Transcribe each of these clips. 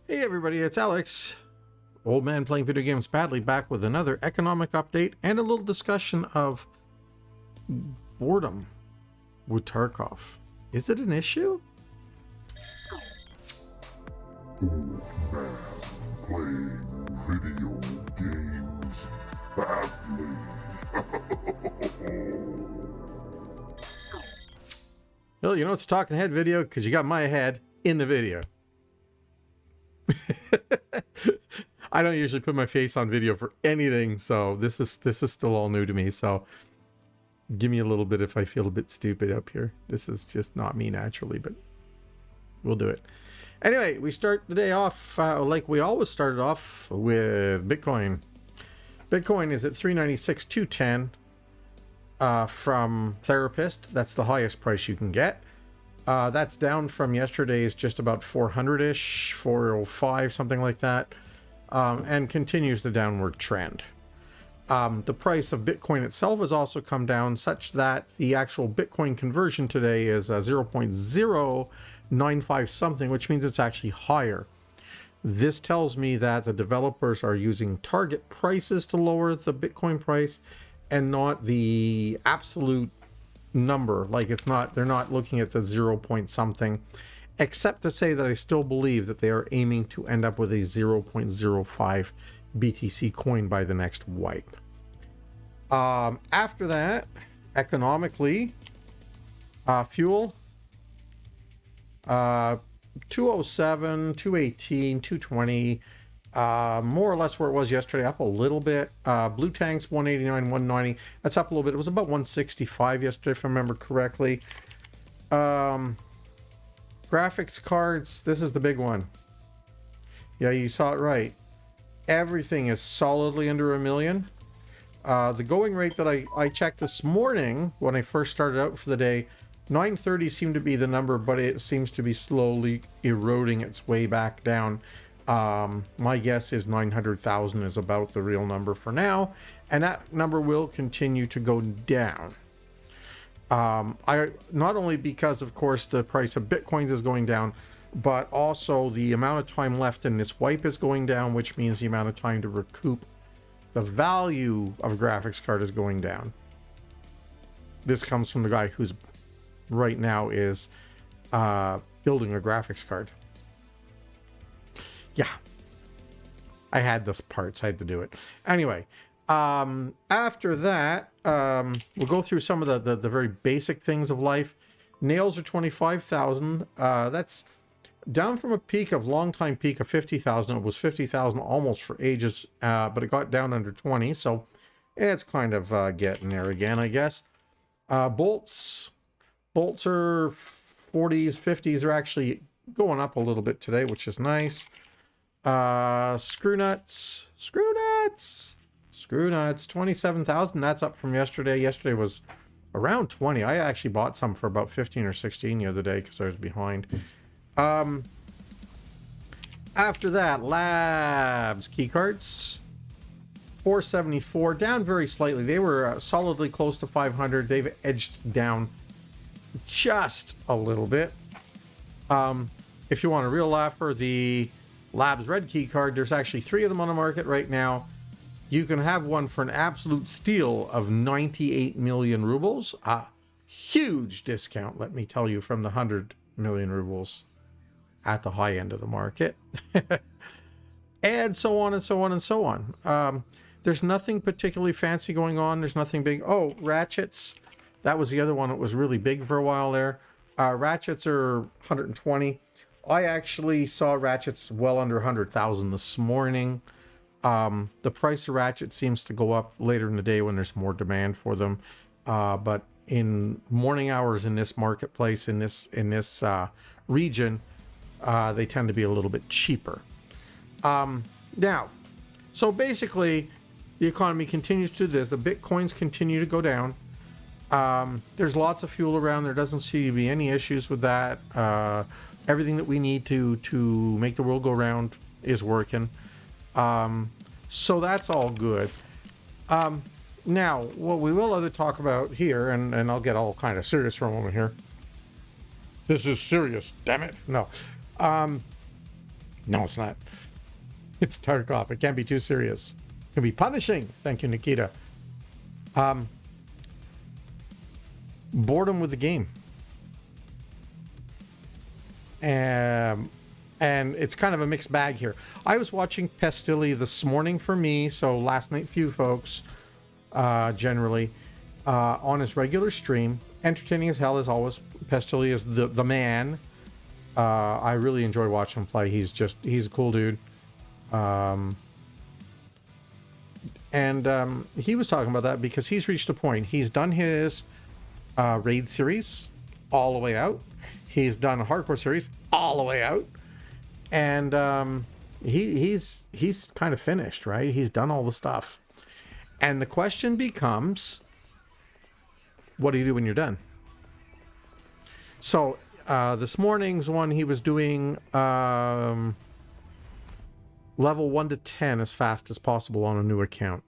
Hey everybody, it's Alex. Old man playing video games badly, back with another economic update and a little discussion of boredom with Tarkov. Is it an issue? Old man playing video games badly. Well, you know it's a talking head video because you got my head in the video. I don't usually put my face on video for anything, so this is still all new to me. So give me a little bit if I feel a bit stupid up here. This is just not me naturally, but we'll do it. Anyway, we start the day off like we always started off with Bitcoin. Bitcoin is at 396,210 from Therapist. That's the highest price you can get. That's down from yesterday's just about 400-ish, 405, something like that, and continues the downward trend. The price of Bitcoin itself has also come down such that the actual Bitcoin conversion today is 0.095 something, which means it's actually higher. This tells me that the developers are using target prices to lower the Bitcoin price and not the absolute number. Like they're not looking at the 0 point something, except to say that I still believe that they are aiming to end up with a 0.05 BTC coin by the next wipe. After that, economically, fuel, 207, 218, 220, more or less where it was yesterday, up a little bit. Blue tanks 189, 190, that's up a little bit. It was about 165 yesterday if I remember correctly. Graphics cards, this is the big one. Yeah, you saw it right. Everything is solidly under $1 million. The going rate that I checked this morning when I first started out for the day, 930 seemed to be the number, but it seems to be slowly eroding its way back down. My guess is 900,000 is about the real number for now, and that number will continue to go down. Not only because, of course, the price of Bitcoins is going down, but also the amount of time left in this wipe is going down, which means the amount of time to recoup the value of a graphics card is going down. This comes from the guy who's right now is building a graphics card. Yeah, I had this part, so I had to do it. Anyway, after that, we'll go through some of the very basic things of life. Nails are 25,000. That's down from a long-time peak of 50,000. It was 50,000 almost for ages, but it got down under 20, so it's kind of getting there again, I guess. Bolts are 40s, 50s are actually going up a little bit today, which is nice. Screw nuts, 27,000. That's up from yesterday. Yesterday was around 20. I actually bought some for about 15 or 16 the other day because I was behind. After that, labs keycards, 474, down very slightly. They were solidly close to 500. They've edged down just a little bit. If you want a real laugher, the Labs red key card, there's actually 3 of them on the market right now. You can have one for an absolute steal of 98 million rubles. A huge discount, let me tell you, from the 100 million rubles at the high end of the market. And so on and so on and so on. There's nothing particularly fancy going on. There's nothing big. Oh, ratchets. That was the other one that was really big for a while there. Ratchets are 120. I actually saw ratchets well under 100,000 this morning. The price of ratchets seems to go up later in the day when there's more demand for them. But in morning hours in this marketplace, in this region, they tend to be a little bit cheaper. Now, so basically, the economy continues to do this. The Bitcoins continue to go down. There's lots of fuel around. There doesn't seem to be any issues with that. Everything that we need to make the world go round is working. So that's all good. Now, what we will other talk about here, and I'll get all kind of serious for a moment here. This is serious, damn it. No. No, it's not. It's Tarkov. It can't be too serious. It can be punishing. Thank you, Nikita. Boredom with the game. And it's kind of a mixed bag here. I was watching Pestily this morning for me, so last night for you folks, generally, on his regular stream. Entertaining as hell as always. Pestily is the man. I really enjoy watching him play. He's a cool dude. He was talking about that because he's reached a point. He's done his raid series all the way out. He's done a hardcore series all the way out. And he's kind of finished, right? He's done all the stuff. And the question becomes, what do you do when you're done? So this morning's one, he was doing level 1 to 10 as fast as possible on a new account.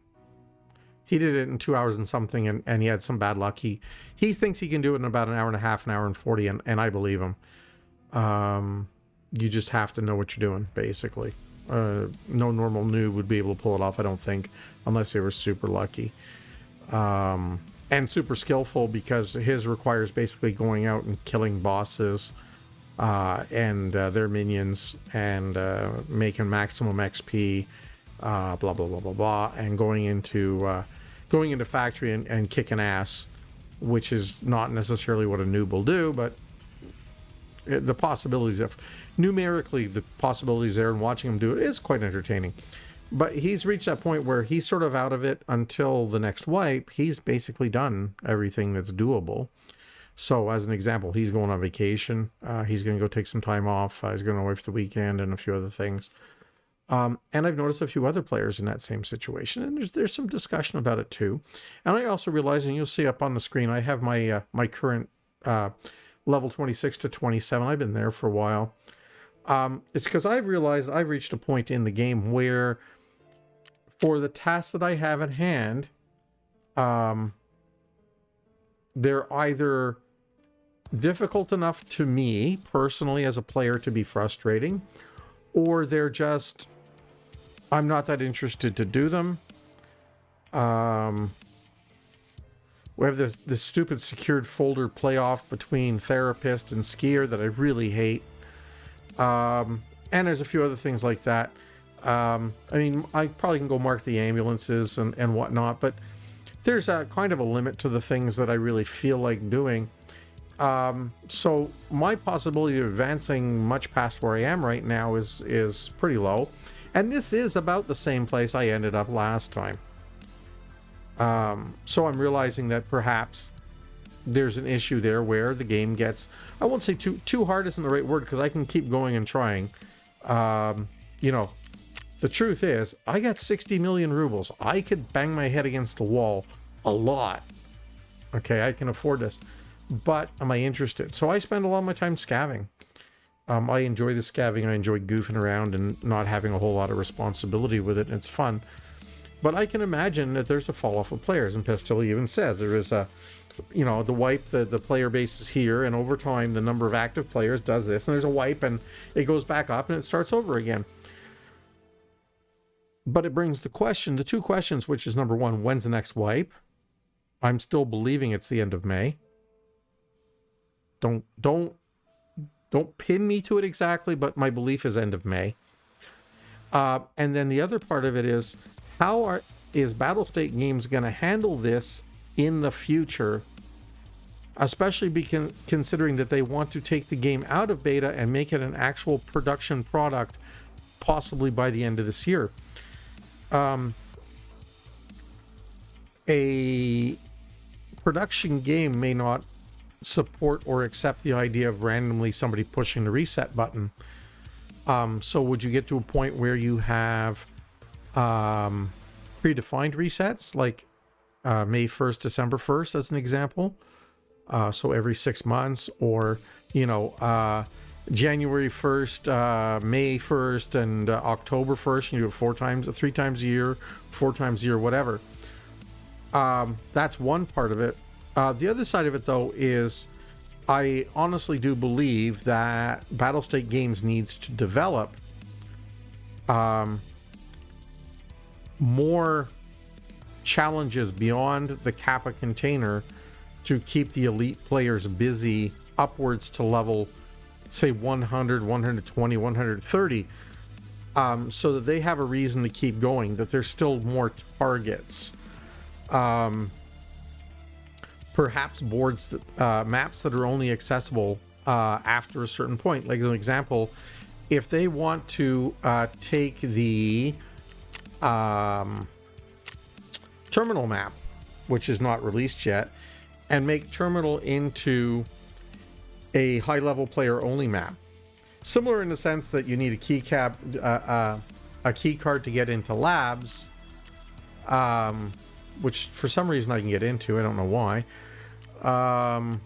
He did it in 2 hours and something, and he had some bad luck. He thinks he can do it in about an hour and a half, an hour and 40, and I believe him. You just have to know what you're doing, basically. No normal noob would be able to pull it off, I don't think, unless they were super lucky. And super skillful, because his requires basically going out and killing bosses and their minions and making maximum XP, blah, blah, blah, blah, blah, and going into factory and kicking ass, which is not necessarily what a noob will do, but the possibilities of numerically the possibilities there and watching him do it is quite entertaining. But he's reached that point where he's sort of out of it until the next wipe. He's basically done everything that's doable. So as an example, he's going on vacation. He's going to go take some time off. He's going away for the weekend and a few other things. And I've noticed a few other players in that same situation, and there's some discussion about it too. And I also realize, and you'll see up on the screen, I have my my current level 26 to 27. I've been there for a while. It's because I've realized I've reached a point in the game where, for the tasks that I have at hand, they're either difficult enough to me personally as a player to be frustrating, or they're just, I'm not that interested to do them. We have this stupid secured folder playoff between therapist and skier that I really hate. And there's a few other things like that. I mean, I probably can go mark the ambulances and whatnot, but there's a kind of a limit to the things that I really feel like doing. So my possibility of advancing much past where I am right now is pretty low. And this is about the same place I ended up last time. So I'm realizing that perhaps there's an issue there where the game gets, I won't say too hard isn't the right word, because I can keep going and trying. You know, the truth is, I got 60 million rubles. I could bang my head against the wall a lot. Okay, I can afford this. But am I interested? So I spend a lot of my time scavving. I enjoy the scavving. I enjoy goofing around and not having a whole lot of responsibility with it. And it's fun. But I can imagine that there's a fall off of players. And Pestily even says there is a, you know, the wipe, the player base is here. And over time, the number of active players does this. And there's a wipe and it goes back up and it starts over again. But it brings the two questions, which is number one, when's the next wipe? I'm still believing it's the end of May. Don't pin me to it exactly, but my belief is end of May. And then the other part of it is, is Battlestate Games going to handle this in the future, especially considering that they want to take the game out of beta and make it an actual production product, possibly by the end of this year. A production game may not support or accept the idea of randomly somebody pushing the reset button. So would you get to a point where you have predefined resets, like May 1st, December 1st, as an example? So every 6 months, or, you know, January 1st, May 1st, and October 1st. You do it 3 times a year, 4 times a year, whatever. That's one part of it. The other side of it, though, is I honestly do believe that Battlestate Games needs to develop more challenges beyond the Kappa container to keep the elite players busy upwards to level, say 100, 120, 130, so that they have a reason to keep going, that there's still more targets. Perhaps boards, maps that are only accessible after a certain point. Like as an example, if they want to take the terminal map, which is not released yet, and make terminal into a high-level player-only map, similar in the sense that you need a key card to get into labs, which for some reason I can get into. I don't know why. I've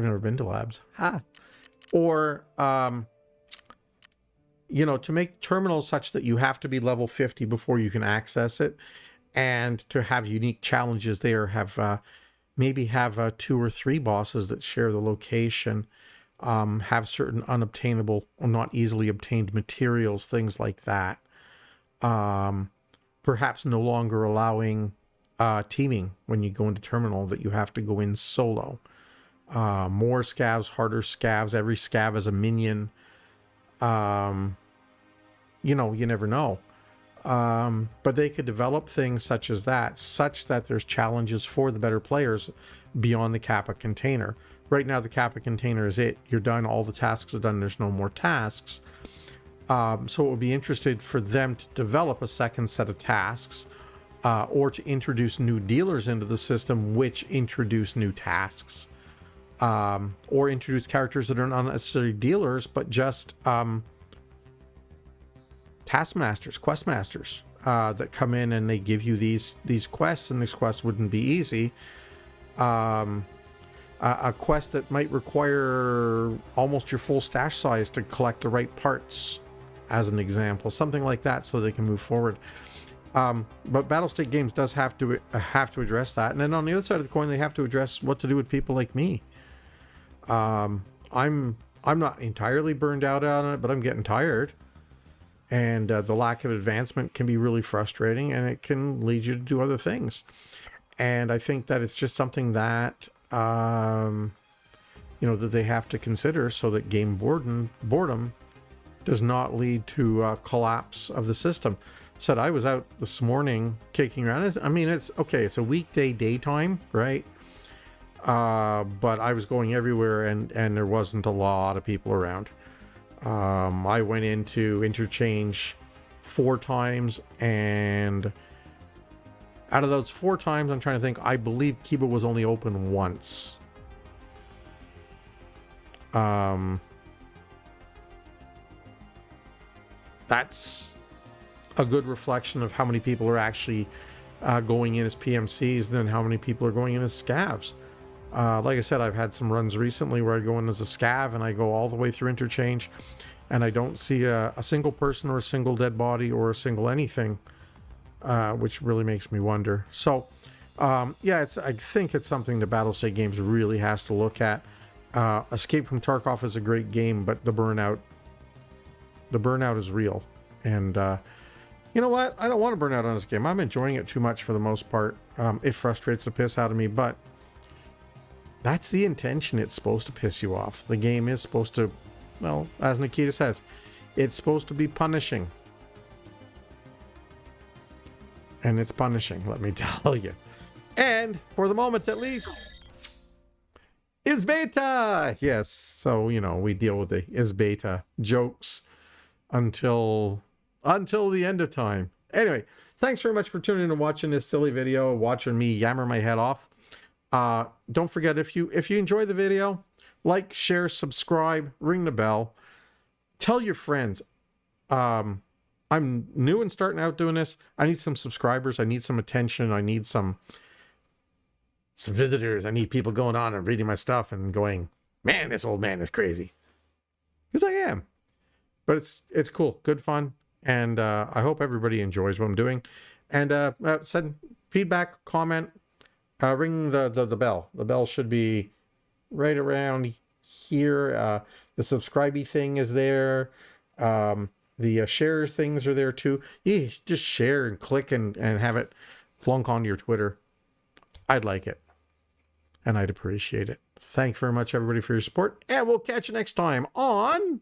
never been to labs. Or you know, to make terminals such that you have to be level 50 before you can access it, and to have unique challenges there, have maybe have 2 or 3 bosses that share the location, have certain unobtainable or not easily obtained materials, things like that. Perhaps no longer allowing teaming when you go into terminal, that you have to go in solo. More scavs, harder scavs, every scav is a minion. You know, you never know. But they could develop things such as that, such that there's challenges for the better players beyond the Kappa container. Right now, the Kappa container is it. You're done. All the tasks are done. There's no more tasks. So it would be interested for them to develop a second set of tasks, or to introduce new dealers into the system, which introduce new tasks, or introduce characters that are not necessarily dealers, but just taskmasters, quest masters, that come in and they give you these quests, and these quests wouldn't be easy. A quest that might require almost your full stash size to collect the right parts, as an example, something like that, so they can move forward. But Battlestate Games does have to address that, and then on the other side of the coin, they have to address what to do with people like me. I'm not entirely burned out on it, but I'm getting tired, and the lack of advancement can be really frustrating, and it can lead you to do other things. And I think that it's just something that you know, that they have to consider, so that game boredom does not lead to collapse of the system. Said I was out this morning kicking around. I mean, it's okay. It's a weekday daytime, right? But I was going everywhere, and there wasn't a lot of people around. I went into interchange 4 times, and out of those 4 times, I'm trying to think, I believe Kiba was only open once. That's a good reflection of how many people are actually going in as PMCs, and then how many people are going in as scavs. Like I said, I've had some runs recently where I go in as a scav, and I go all the way through interchange, and I don't see a single person or a single dead body or a single anything, which really makes me wonder. So yeah, I think it's something that Battlestate Games really has to look at. Escape from Tarkov is a great game, but the burnout is real. And you know what? I don't want to burn out on this game. I'm enjoying it too much for the most part. It frustrates the piss out of me, but that's the intention. It's supposed to piss you off. The game is supposed to, well, as Nikita says, it's supposed to be punishing. And it's punishing, let me tell you. And for the moment, at least, is beta. Yes, so you know, we deal with the is beta jokes until the end of time. Anyway, thanks very much for tuning in and watching this silly video, watching me yammer my head off. Don't forget, if you enjoy the video, like, share, subscribe, ring the bell, tell your friends. I'm new and starting out doing this. I need some subscribers. I need some attention. I need some visitors. I need people going on and reading my stuff and going, man, this old man is crazy. Because I am. But it's cool. Good fun. And I hope everybody enjoys what I'm doing. And send feedback, comment, ring the bell. The bell should be right around here. The subscribey thing is there. The share things are there too. You just share and click and have it plunk onto your Twitter. I'd like it. And I'd appreciate it. Thank you very much, everybody, for your support. And we'll catch you next time on...